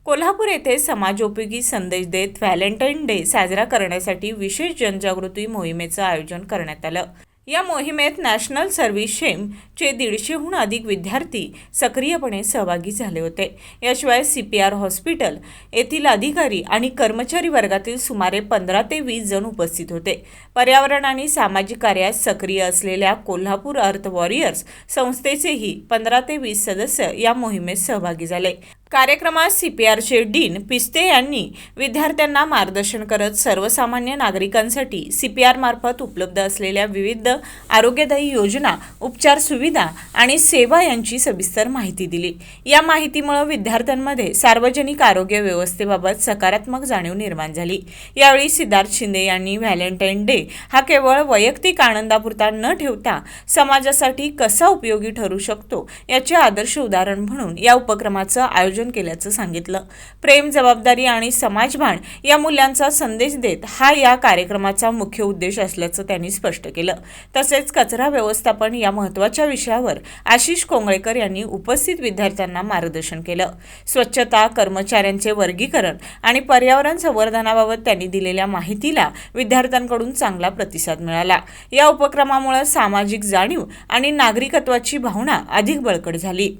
कोल्हापूर येथे समाजोपयोगी संदेश देत व्हॅलेंटाईन डे साजरा करण्यासाठी विशेष जनजागृती मोहिमेचं आयोजन करण्यात आलं। या मोहिमेत नॅशनल सर्व्हिस शेमचे 150हून अधिक विद्यार्थी सक्रियपणे सहभागी झाले होते। याशिवाय CPR हॉस्पिटल येथील अधिकारी आणि कर्मचारी वर्गातील सुमारे 15 ते 20 जण उपस्थित होते। पर्यावरण आणि सामाजिक कार्यात सक्रिय असलेल्या कोल्हापूर अर्थ वॉरियर्स संस्थेचेही 15 ते 20 सदस्य या मोहिमेत सहभागी झाले। कार्यक्रमात CPRचे डीन पिस्ते यांनी विद्यार्थ्यांना मार्गदर्शन करत सर्वसामान्य नागरिकांसाठी CPR मार्फत उपलब्ध असलेल्या विविध आरोग्यदायी योजना, उपचार सुविधा आणि सेवा यांची सविस्तर माहिती दिली। या माहितीमुळे विद्यार्थ्यांमध्ये सार्वजनिक आरोग्य व्यवस्थेबाबत सकारात्मक जाणीव निर्माण झाली। यावेळी सिद्धार्थ शिंदे यांनी व्हॅलेंटाईन डे हा केवळ वैयक्तिक आनंदापुरता न ठेवता समाजासाठी कसा उपयोगी ठरू शकतो याचे आदर्श उदाहरण म्हणून या उपक्रमाचं आयोजन केल्याचं सांगितलं। प्रेम, जबाबदारी आणि समाजभान या मूल्यांचा संदेश देत हा या कार्यक्रमाचा मुख्य उद्देश असल्याचं त्यांनी स्पष्ट केलं। तसेच कचरा व्यवस्थापन या महत्त्वाच्या विषयावर आशिष कोंगळेकर यांनी उपस्थित विद्यार्थ्यांना मार्गदर्शन केलं। स्वच्छता, कर्मचाऱ्यांचे वर्गीकरण आणि पर्यावरण संवर्धनाबाबत त्यांनी दिलेल्या माहितीला विद्यार्थ्यांकडून चांगला प्रतिसाद मिळाला। या उपक्रमामुळे सामाजिक जाणीव आणि नागरिकत्वाची भावना अधिक बळकट झाली।